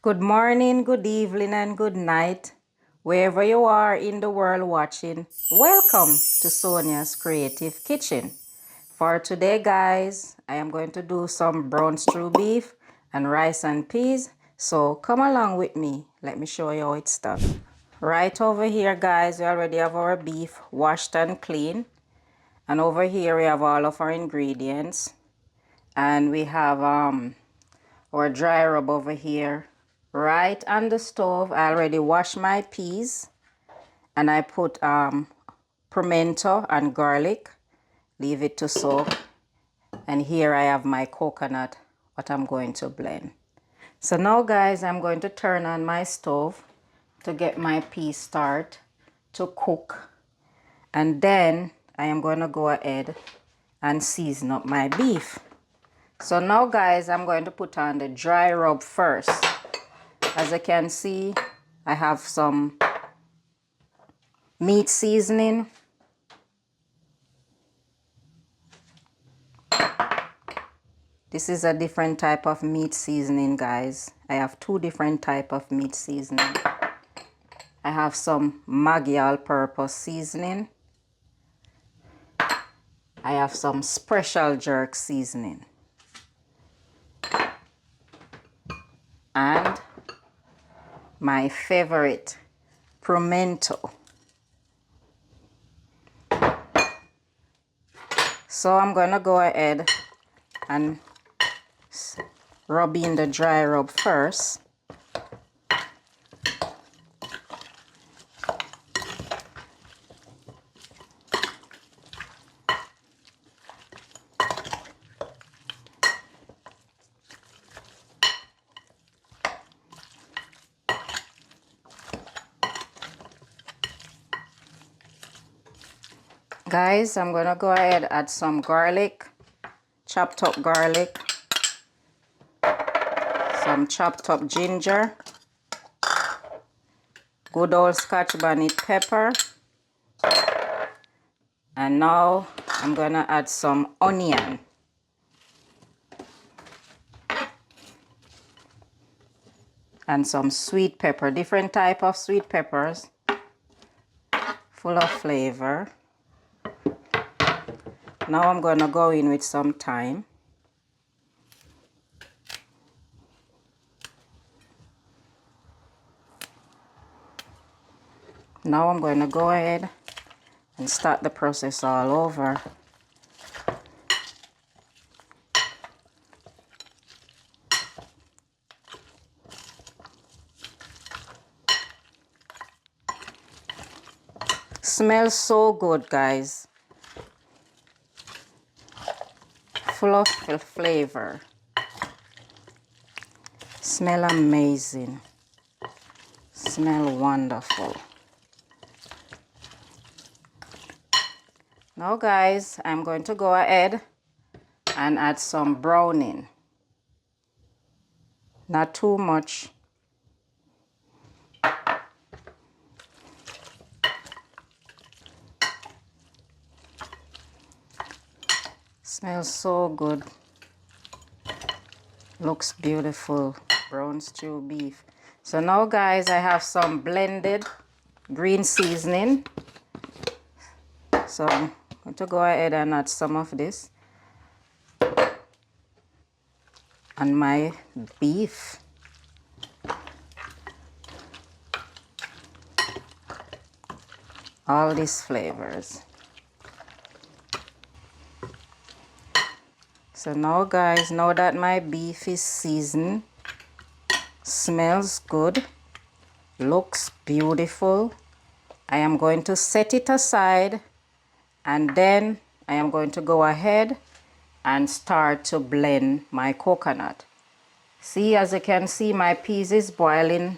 Good morning, good evening, and good night. Wherever you are in the world watching, welcome to Sonia's Creative Kitchen. For today, guys, I am going to do some brown stew beef and rice and peas. So come along with me. Let me show you how it's done. Right over here, guys, we already have our beef washed and clean. And over here, we have all of our ingredients. And we have our dry rub over here. Right on the stove, I already washed my peas and I put pimento and garlic, leave it to soak. And here I have my coconut, what I'm going to blend. So now guys, I'm going to turn on my stove to get my peas start to cook. And then I am going to go ahead and season up my beef. So now guys, I'm going to put on the dry rub first. As you can see, I have some meat seasoning. This is a different type of meat seasoning, guys. I have two different type of meat seasoning. I have some Maggi all-purpose seasoning. I have some special jerk seasoning. And my favorite, pimento. So I'm gonna go ahead and rub in the dry rub first. Guys, I'm gonna go ahead and add some garlic, chopped up garlic, some chopped up ginger, good old Scotch bonnet pepper, and now I'm gonna add some onion. And some sweet pepper, different type of sweet peppers, full of flavor. Now I'm gonna go in with some thyme. Now I'm going to go ahead and start the process all over. Smells so good, guys. Full of flavor. Smell amazing. Smell wonderful. Now guys, I'm going to go ahead and add some browning. Not too much. Smells so good. Looks beautiful. Brown stew beef. So now guys, I have some blended green seasoning. So I'm going to go ahead and add some of this on my beef. All these flavors. So now guys, now that my beef is seasoned, smells good, looks beautiful, I am going to set it aside, and then I am going to go ahead and start to blend my coconut. See, as you can see, my peas is boiling.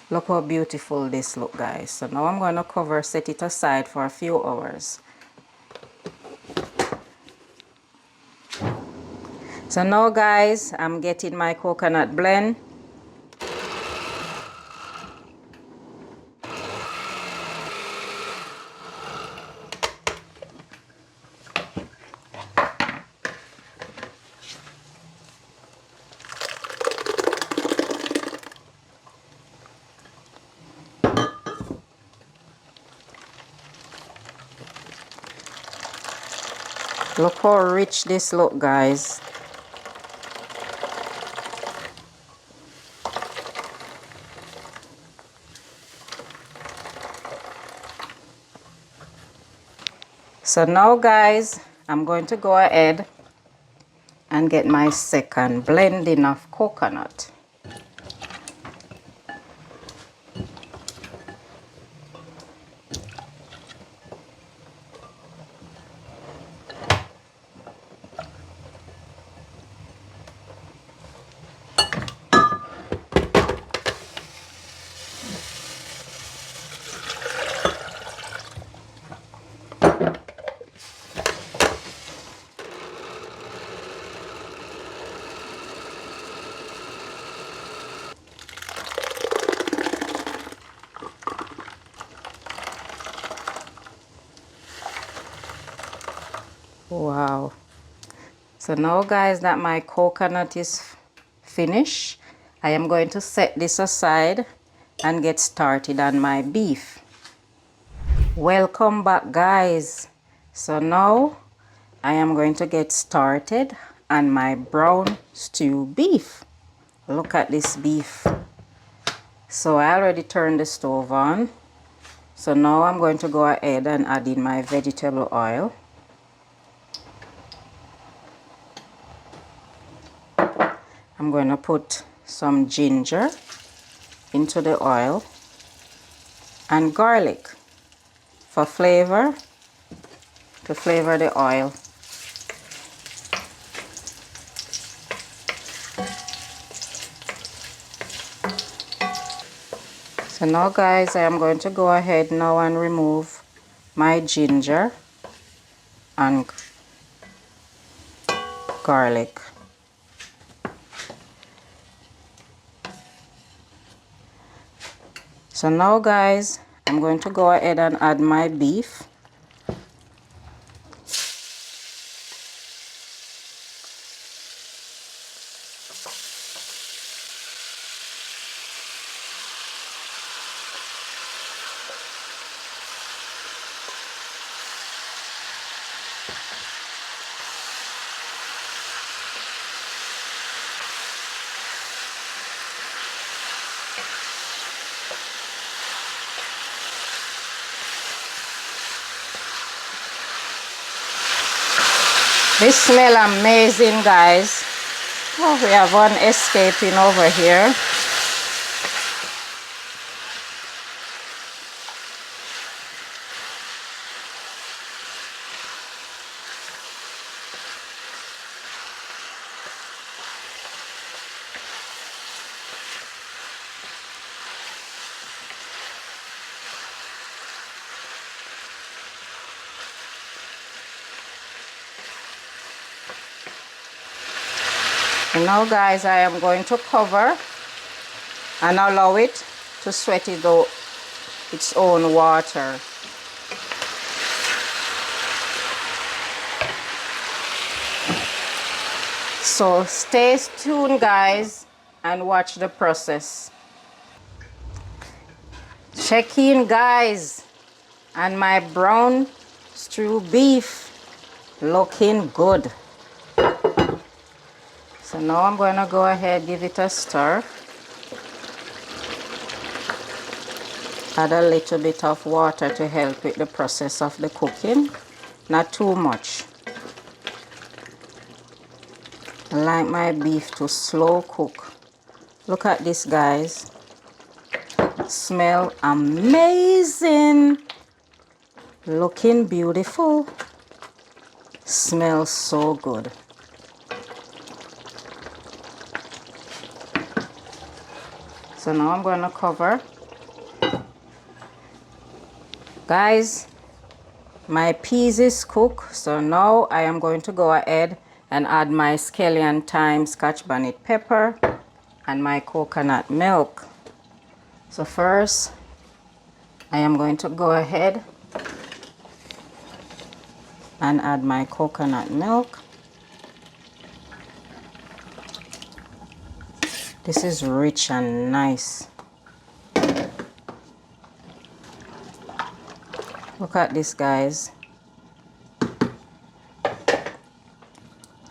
Look how beautiful this look, guys. So now I'm going to set it aside for a few hours. So now guys, I'm getting my coconut blend. Look how rich this look, guys. So now, guys, I'm going to go ahead and get my second blending of coconut. Wow. So now, guys, that my coconut is finished, I am going to set this aside and get started on my beef. Welcome back, guys. So now I am going to get started on my brown stew beef. Look at this beef. So I already turned the stove on. So now I'm going to go ahead and add in my vegetable oil. I'm going to put some ginger into the oil and garlic for flavor, to flavor the oil. So now, guys, I am going to go ahead now and remove my ginger and garlic. So now, guys, I'm going to go ahead and add my beef. This smell amazing, guys. Oh, we have one escaping over here. And now, guys, I am going to cover and allow it to sweat it out its own water. So stay tuned, guys, and watch the process. Check in, guys, and my brown stew beef looking good. So now I'm going to go ahead, give it a stir. Add a little bit of water to help with the process of the cooking. Not too much. I like my beef to slow cook. Look at this, guys. Smell amazing. Looking beautiful. Smells so good. So now I'm going to cover. Guys, my peas is cooked. So now I am going to go ahead and add my scallion, thyme, scotch bonnet pepper, and my coconut milk. So first, I am going to go ahead and add my coconut milk. This is rich and nice. Look at this, guys.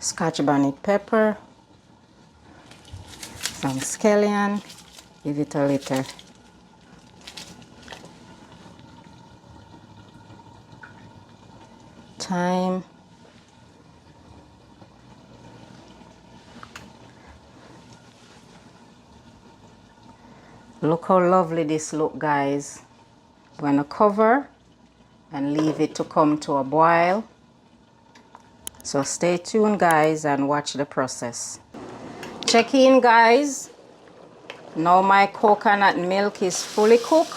scotch bonnet pepper, some scallion, give it a little thyme, look how lovely this look, guys. I'm going to cover and leave it to come to a boil. So stay tuned, guys, and watch the process. Check in, guys. Now my coconut milk is fully cooked.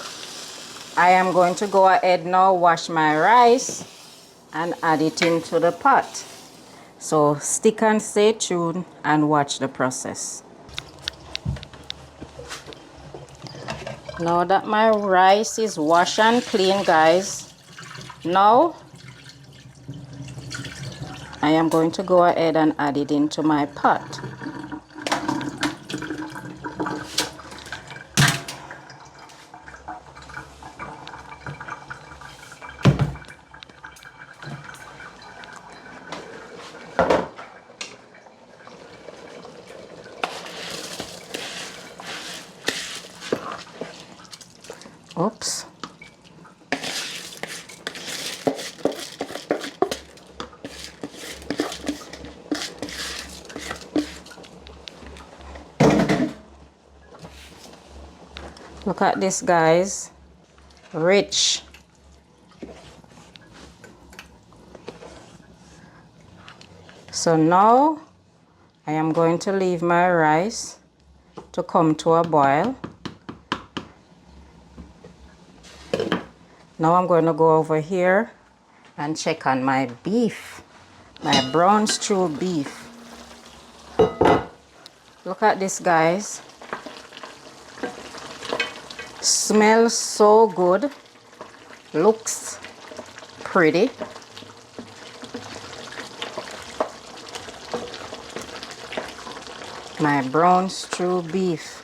I am going to go ahead now, wash my rice and add it into the pot. So stick and stay tuned and watch the process. Now that my rice is washed and clean, guys, now I am going to go ahead and add it into my pot. Oops. Look at this, guys. Rich. So now I am going to leave my rice to come to a boil. Now I'm going to go over here and check on my beef, my brown stew beef. Look at this, guys. Smells so good. Looks pretty. My brown stew beef.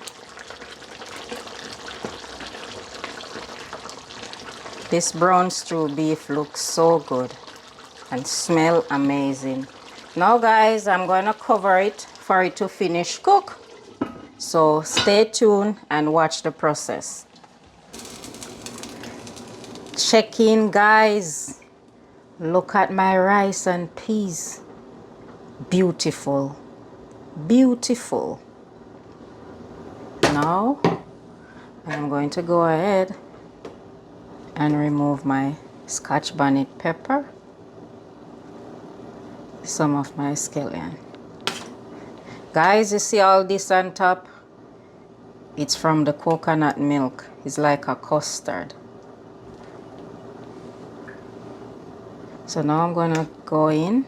This brown stew beef looks so good and smell amazing. Now, guys, I'm going to cover it for it to finish cook. So stay tuned and watch the process. Check in, guys. Look at my rice and peas. Beautiful. Beautiful. Now I'm going to go ahead and remove my scotch bonnet pepper, some of my scallion. Guys, you see all this on top? It's from the coconut milk. It's like a custard. So now I'm gonna go in.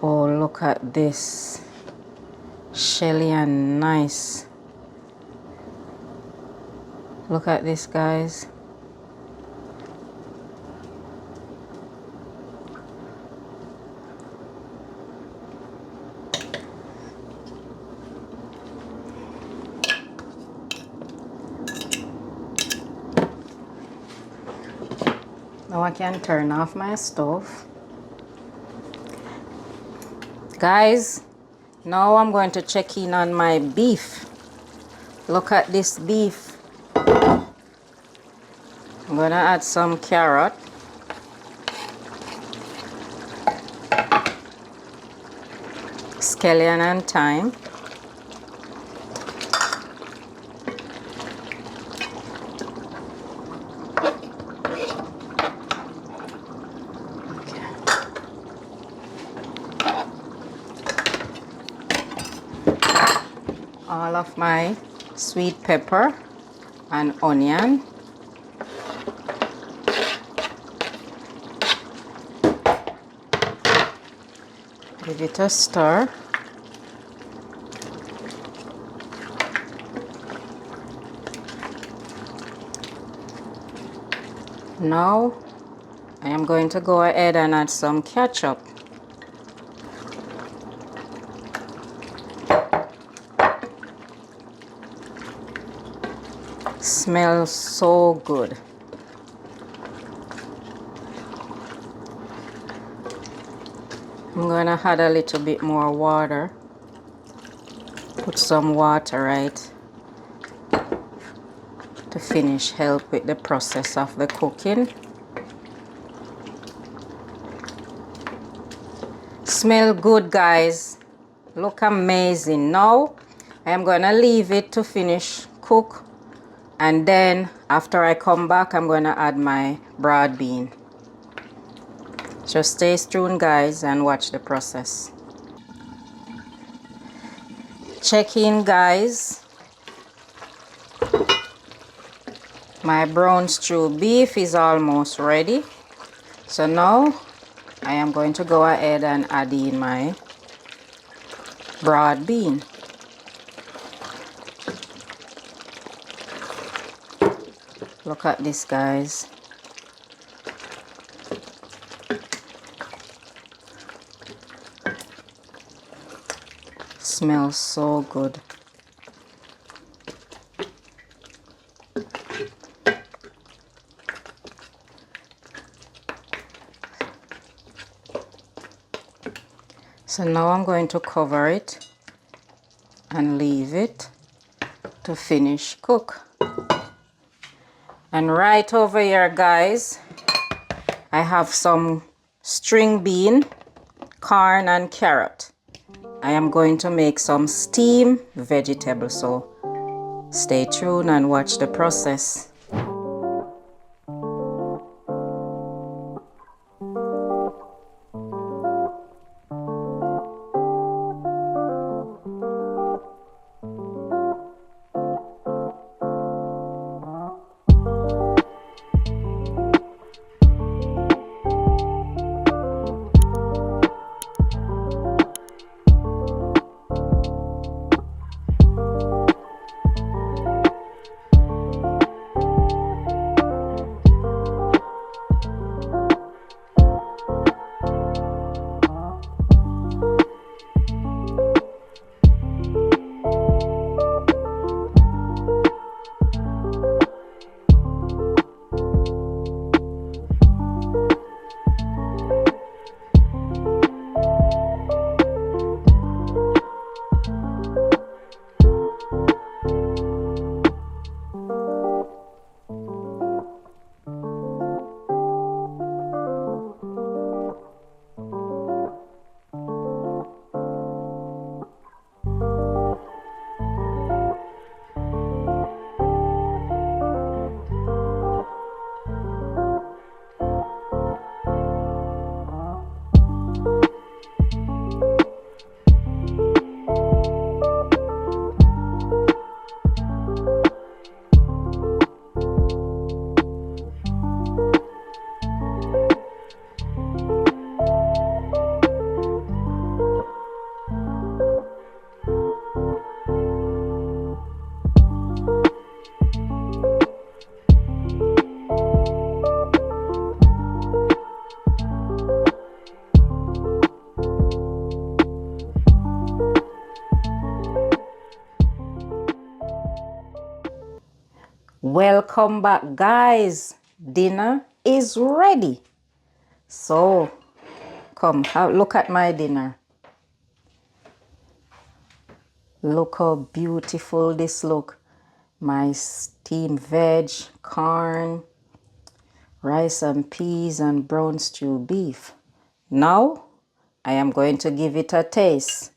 Oh, look at this. Shelly and nice. Look at this, guys. Now I can turn off my stove. Guys, now I'm going to check in on my beef. Look at this beef. I'm gonna add some carrot. Scallion and thyme. All of my sweet pepper and onion. Give it a stir. Now I am going to go ahead and add some ketchup. Smells so good. I'm gonna add a little bit more water. Put some water right to finish help with the process of the cooking. Smell good, guys. Look amazing. Now I am gonna leave it to finish cook, and then after I come back I'm gonna add my broad bean. Just stay tuned, guys, and watch the process. Check in, guys. My brown stew beef is almost ready. So now I am going to go ahead and add in my broad bean. Look at this, guys. Smells so good. So now I'm going to cover it and leave it to finish cook. And right over here, guys, I have some string bean, corn and carrot. I am going to make some steamed vegetables, so stay tuned and watch the process. Welcome back, guys. Dinner is ready. So come look at my dinner. Look how beautiful this look. My steamed veg, corn, rice and peas and brown stew beef. Now I am going to give it a taste,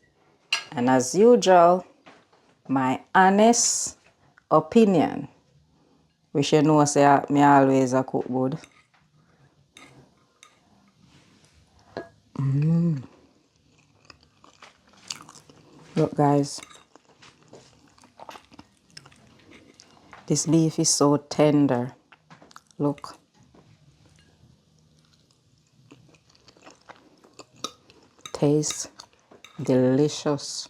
and as usual, my honest opinion. Wish you know say me always a cook good. Look, guys, this beef is so tender. Look. Tastes delicious.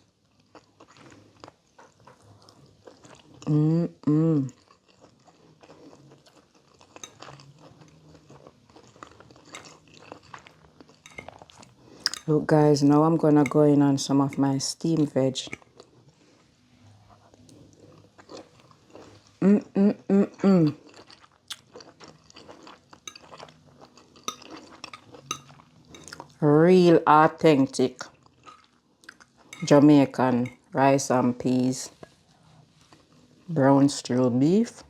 Look, guys, now I'm gonna go in on some of my steamed veg. Real authentic Jamaican rice and peas, brown stew beef.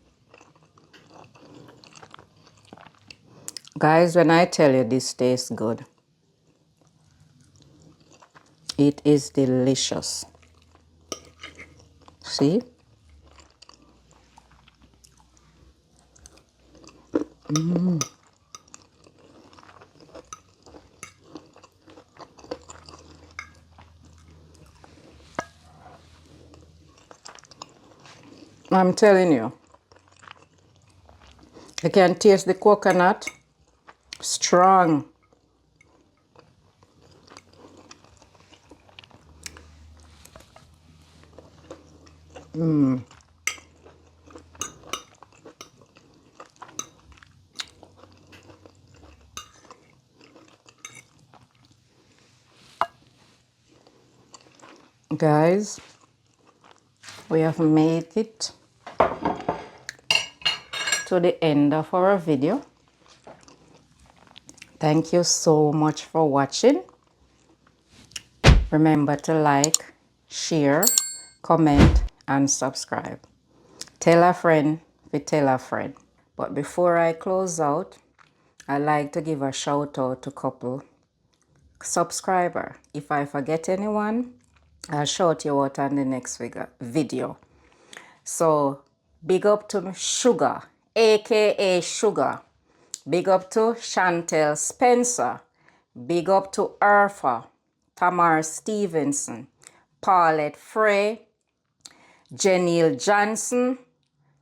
Guys, when I tell you this tastes good, it is delicious. See? I'm telling you, you can taste the coconut strong. Guys, we have made it to the end of our video. Thank you so much for watching. Remember to like, share, comment, and subscribe. Tell a friend to tell a friend. But before I close out, I like to give a shout out to couple subscriber. If I forget anyone, I'll shout you out on the next video. So big up to Sugar, aka Sugar. Big up to Chantel Spencer. Big up to Urfa, Tamar Stevenson, Paulette Frey, Jenil Johnson,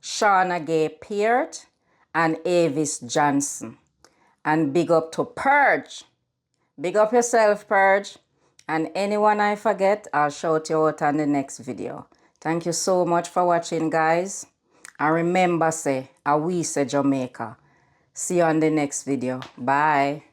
Shauna Gay Peart, and Avis Johnson. And big up to Purge. Big up yourself, Purge. And anyone I forget, I'll shout you out on the next video. Thank you so much for watching, guys. And remember, say, we say Jamaica. See you on the next video. Bye.